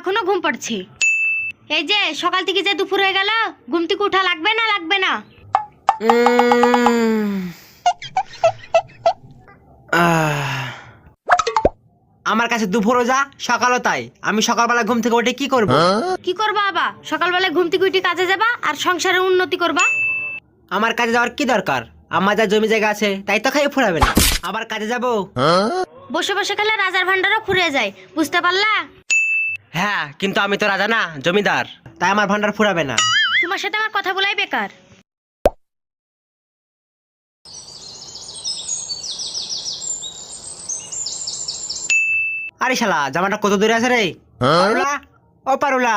এখনো ঘুম পড়ছে। এই যে সকাল থেকে যে দুপুর হয়ে গেল, ঘুম থেকে উঠা লাগবে না লাগবে না? আমার কাছে দুপুরও যা সকালও তাই। আমি সকালবেলা ঘুম থেকে উঠে কি করব? কি করবা বাবা? সকালবেলা ঘুম থেকে উঠে কাজে যাবা আর সংসারের উন্নতি করবা। আমার কাজে যাওয়ার কি দরকার? আমার যা জমি জায়গা আছে তাই তো খাই ফুরাবে না, আবার কাজে যাব? বসে বসে খেলে রাজার ভান্ডারও ফুরিয়ে যায়, বুঝতে পারলা? হ্যাঁ, কিন্তু আমি তো রাজা না, জমিদার, তাই আমার ভান্ডার ফুরাবে না। তোমার সাথে আমার কথা বলাই বেকার। আরে শালা, জামাটা কত দূরে আছে রে? পারুলা, ও পারুলা।